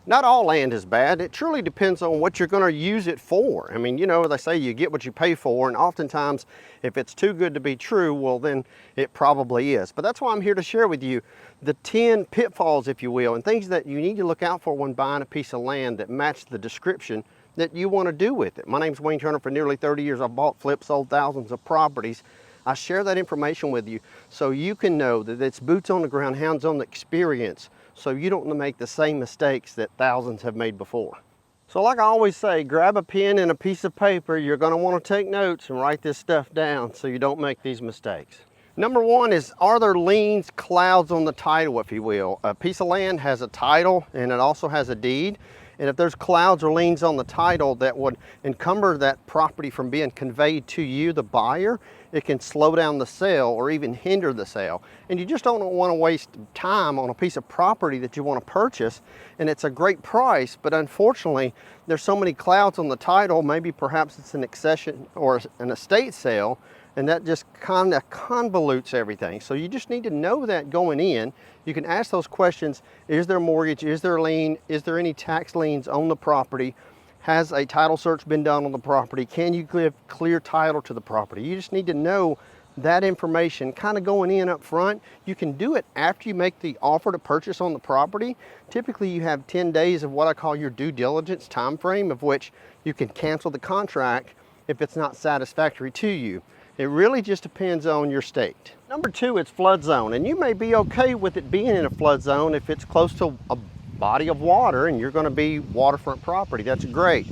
Not all land is bad. It truly depends on what you're going to use it for. I mean, you know, they say you get what you pay for, and oftentimes if it's too good to be true, well, then it probably is. But that's why I'm here to share with you the 10 pitfalls, if you will, and things that you need to look out for when buying a piece of land that match the description that you want to do with it. My name's Wayne Turner. For nearly 30 years, I've bought, flipped, sold thousands of properties. I share that information with you so you can know that it's boots on the ground, hands-on experience, so you don't make the same mistakes that thousands have made before. So like I always say, grab a pen and a piece of paper. You're going to want to take notes and write this stuff down so you don't make these mistakes. Number one is, are there liens, clouds on the title, if you will? A piece of land has a title and it also has a deed. And if there's clouds or liens on the title that would encumber that property from being conveyed to you, the buyer, it can slow down the sale or even hinder the sale. And you just don't want to waste time on a piece of property that you want to purchase, and it's a great price, but unfortunately, there's so many clouds on the title, maybe perhaps it's an accession or an estate sale, and that just kind of convolutes everything. So you just need to know that going in. You can ask those questions. Is there a mortgage? Is there a lien? Is there any tax liens on the property? Has a title search been done on the property? Can you give clear title to the property? You just need to know that information kind of going in up front. You can do it after you make the offer to purchase on the property. Typically you have 10 days of what I call your due diligence time frame, of which you can cancel the contract if it's not satisfactory to you. It really just depends on your state. Number two, it's flood zone, and you may be okay with it being in a flood zone if it's close to a body of water and you're going to be waterfront property. That's great.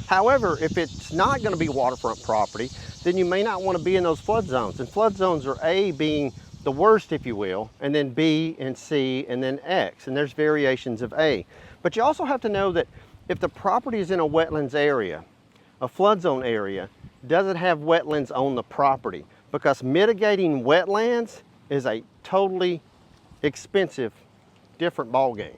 However, if it's not going to be waterfront property, then you may not want to be in those flood zones. And flood zones are A, being the worst, if you will, and then B and C and then X, and there's variations of A. But you also have to know that if the property is in a wetlands area, a flood zone area, does it have wetlands on the property? Because mitigating wetlands is a totally expensive, different ballgame.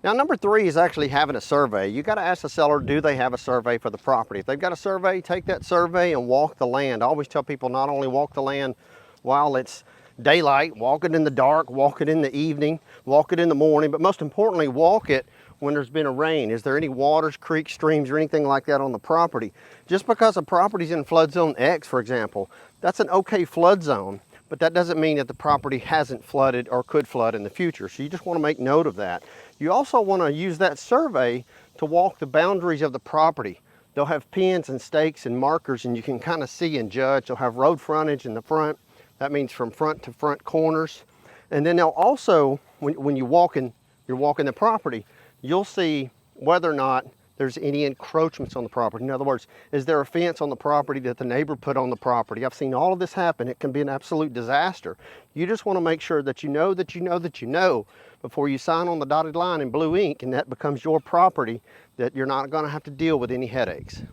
Now, number three is actually having a survey. You got to ask the seller, do they have a survey for the property? If they've got a survey, take that survey and walk the land. I always tell people not only walk the land while it's daylight, walk it in the dark, walk it in the evening, walk it in the morning, but most importantly, walk it when there's been a rain. Is there any waters, creeks, streams, or anything like that on the property? Just because a property's in flood zone X, for example, that's an okay flood zone, but that doesn't mean that the property hasn't flooded or could flood in the future. So you just want to make note of that. You also want to use that survey to walk the boundaries of the property. They'll have pins and stakes and markers, and you can kind of see and judge. They'll have road frontage in the front. That means from front to front corners. And then they'll also, when you're walking the property, you'll see whether or not there's any encroachments on the property. In other words, is there a fence on the property that the neighbor put on the property? I've seen all of this happen. It can be an absolute disaster. You just want to make sure that you know that you know that you know before you sign on the dotted line in blue ink, and that becomes your property, that you're not going to have to deal with any headaches.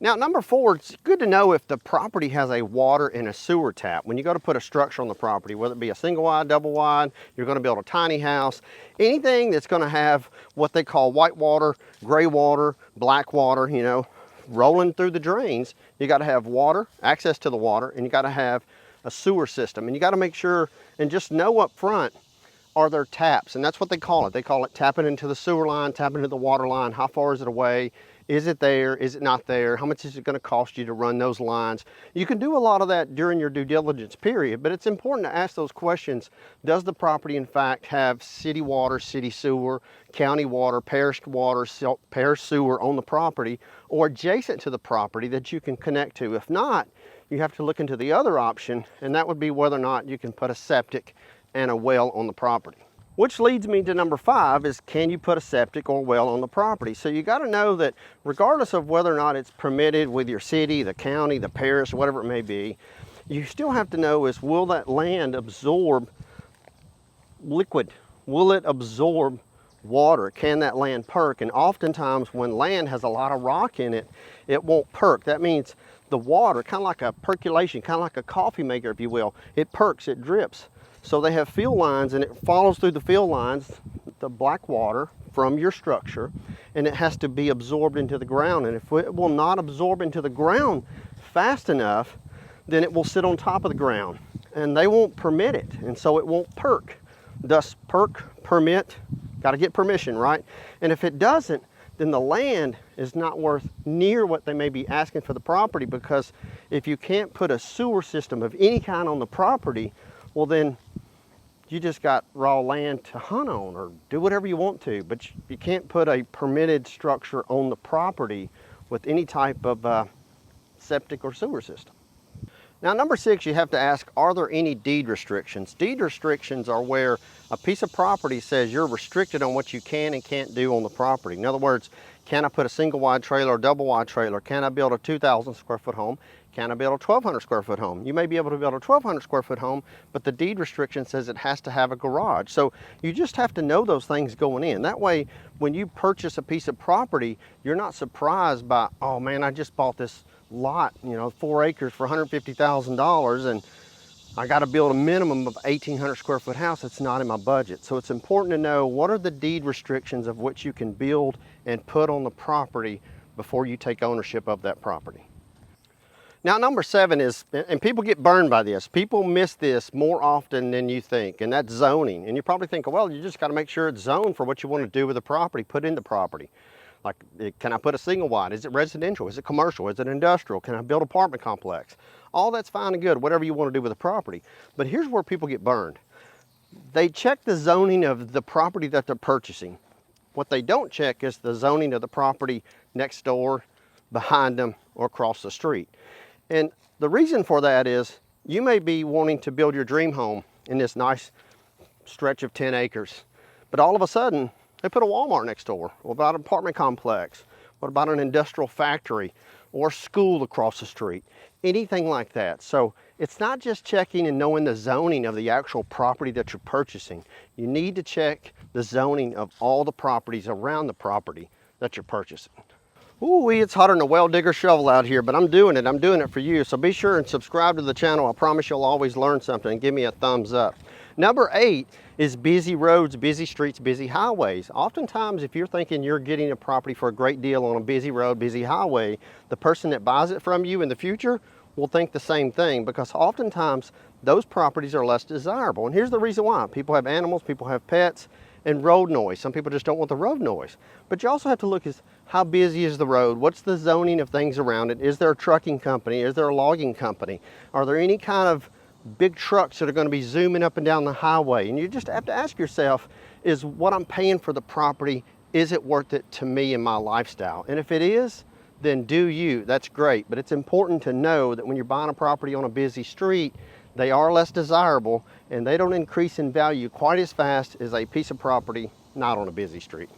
Now, number four, it's good to know if the property has a water and a sewer tap. When you go to put a structure on the property, whether it be a single wide, double wide, you're going to build a tiny house, anything that's going to have what they call white water, gray water, black water, you know, rolling through the drains, you got to have water, access to the water, and you got to have a sewer system. And you got to make sure and just know up front, are there taps? And that's what they call it. They call it tapping into the sewer line, tapping into the water line. How far is it away? Is it there? Is it not there? How much is it going to cost you to run those lines? You can do a lot of that during your due diligence period, but it's important to ask those questions. Does the property in fact have city water, city sewer, county water, parish sewer on the property or adjacent to the property that you can connect to? If not, you have to look into the other option, and that would be whether or not you can put a septic and a well on the property. Which leads me to number five is, can you put a septic or well on the property? So you got to know that regardless of whether or not it's permitted with your city, the county, the parish, whatever it may be, you still have to know is, will that land absorb liquid? Will it absorb water? Can that land perk? And oftentimes when land has a lot of rock in it, it won't perk. That means the water, kind of like a percolation, kind of like a coffee maker, if you will, it perks, it drips. So they have field lines, and it follows through the field lines, the black water from your structure, and it has to be absorbed into the ground. And if it will not absorb into the ground fast enough, then it will sit on top of the ground, and they won't permit it, and so it won't perk. Thus, perk, permit, Got to get permission, right? And if it doesn't, then the land is not worth near what they may be asking for the property, because if you can't put a sewer system of any kind on the property, well then you just got raw land to hunt on or do whatever you want to, but you can't put a permitted structure on the property with any type of septic or sewer system. Now, number 6, you have to ask, are there any deed restrictions? Deed restrictions are where a piece of property says you're restricted on what you can and can't do on the property. In other words, can I put a single wide trailer or double wide trailer? Can I build a 2,000 square foot home? Can I build a 1,200 square foot home? You may be able to build a 1,200 square foot home, but the deed restriction says it has to have a garage. So you just have to know those things going in. That way, when you purchase a piece of property, you're not surprised by, oh man, I just bought this lot, 4 acres for $150,000, and I got to build a minimum of 1,800 square foot house. It's not in my budget. So it's important to know what are the deed restrictions of which you can build and put on the property before you take ownership of that property. Now, number 7 is, and people get burned by this, people miss this more often than you think, and that's zoning. And you probably think, well, you just got to make sure it's zoned for what you want to do with the property, put in the property. Like, can I put a single wide? Is it residential? Is it commercial? Is it industrial? Can I build an apartment complex? All that's fine and good, whatever you want to do with the property. But here's where people get burned. They check the zoning of the property that they're purchasing. What they don't check is the zoning of the property next door, behind them, or across the street. And the reason for that is you may be wanting to build your dream home in this nice stretch of 10 acres, but all of a sudden, they put a Walmart next door. What about an apartment complex? What about an industrial factory or school across the street? Anything like that. So it's not just checking and knowing the zoning of the actual property that you're purchasing. You need to check the zoning of all the properties around the property that you're purchasing. Ooh, it's hotter than a well digger shovel out here, but I'm doing it. I'm doing it for you. So be sure and subscribe to the channel. I promise you'll always learn something, and give me a thumbs up. Number 8 is busy roads, busy streets, busy highways. Oftentimes, if you're thinking you're getting a property for a great deal on a busy road, busy highway, the person that buys it from you in the future will think the same thing, because oftentimes those properties are less desirable. And here's the reason why. People have animals, people have pets, and road noise. Some people just don't want the road noise. But you also have to look at how busy is the road? What's the zoning of things around it? Is there a trucking company? Is there a logging company? Are there any kind of big trucks that are going to be zooming up and down the highway? And you just have to ask yourself, is what I'm paying for the property, is it worth it to me and my lifestyle? And if it is, then do you. That's great. But it's important to know that when you're buying a property on a busy street, they are less desirable and they don't increase in value quite as fast as a piece of property not on a busy street.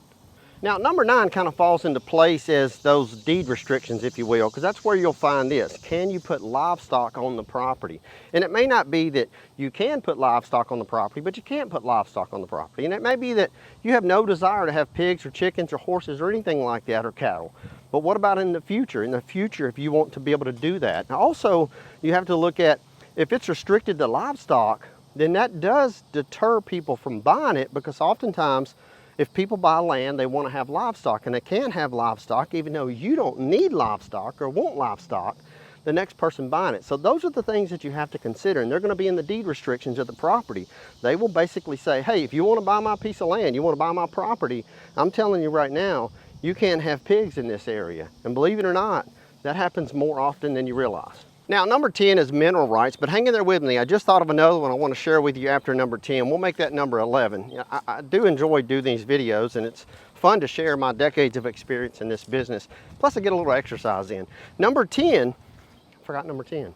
Now, number 9 kind of falls into place as those deed restrictions, if you will, because that's where you'll find this. Can you put livestock on the property? And it may not be that you can put livestock on the property, but you can't put livestock on the property. And it may be that you have no desire to have pigs or chickens or horses or anything like that, or cattle. But what about in the future? In the future, if you want to be able to do that. Now, also, you have to look at, if it's restricted to livestock, then that does deter people from buying it, because oftentimes, if people buy land, they want to have livestock, and they can have livestock even though you don't need livestock or want livestock, the next person buying it. So those are the things that you have to consider, and they're going to be in the deed restrictions of the property. They will basically say, hey, if you want to buy my piece of land, you want to buy my property, I'm telling you right now, you can't have pigs in this area. And believe it or not, that happens more often than you realize. Now, number 10 is mineral rights, but hang in there with me. I just thought of another one I want to share with you after number 10. We'll make that number 11. I do enjoy doing these videos, and it's fun to share my decades of experience in this business. Plus, I get a little exercise in. Number 10, I forgot number 10.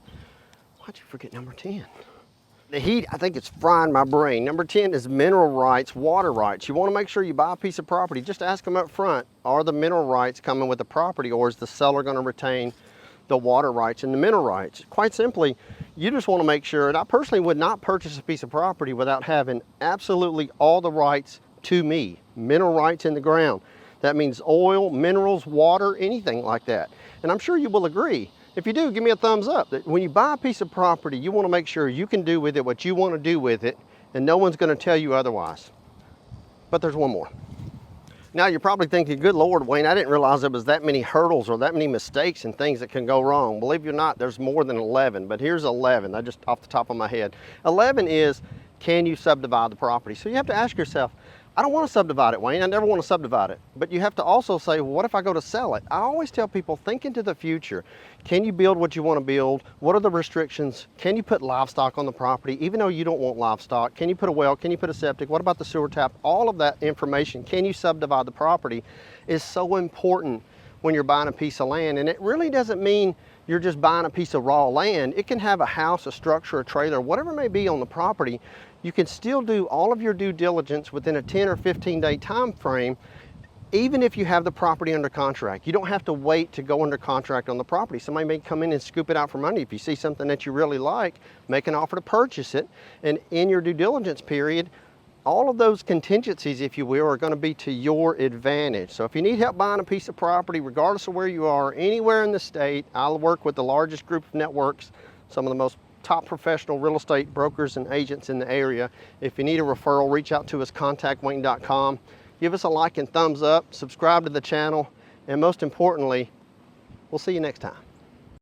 Why'd you forget number 10? The heat, I think it's frying my brain. Number 10 is mineral rights, water rights. You want to make sure you buy a piece of property. Just ask them up front, are the mineral rights coming with the property, or is the seller going to retain the water rights and the mineral rights? Quite simply, you just want to make sure, and I personally would not purchase a piece of property without having absolutely all the rights to me. Mineral rights in the ground. That means oil, minerals, water, anything like that. And I'm sure you will agree. If you do, give me a thumbs up. That when you buy a piece of property, you want to make sure you can do with it what you want to do with it, and no one's going to tell you otherwise. But there's one more. Now you're probably thinking, good Lord, Wayne, I didn't realize there was that many hurdles or that many mistakes and things that can go wrong. Believe it or not, there's more than 11, but here's 11, I just off the top of my head. 11 is, can you subdivide the property? So you have to ask yourself, I don't want to subdivide it, Wayne. I never want to subdivide it. But you have to also say, well, what if I go to sell it? I always tell people, think into the future. Can you build what you want to build? What are the restrictions? Can you put livestock on the property, even though you don't want livestock? Can you put a well? Can you put a septic? What about the sewer tap? All of that information, can you subdivide the property, is so important when you're buying a piece of land. And it really doesn't mean you're just buying a piece of raw land. It can have a house, a structure, a trailer, whatever it may be on the property. You can still do all of your due diligence within a 10 or 15 day time frame, even if you have the property under contract. You don't have to wait to go under contract on the property. Somebody may come in and scoop it out for money. If you see something that you really like, make an offer to purchase it. And in your due diligence period, all of those contingencies, if you will, are going to be to your advantage. So if you need help buying a piece of property, regardless of where you are, anywhere in the state, I'll work with the largest group of networks, some of the most top professional real estate brokers and agents in the area. If you need a referral, reach out to us, contactwayne.com. Give us a like and thumbs up, subscribe to the channel, and most importantly, we'll see you next time.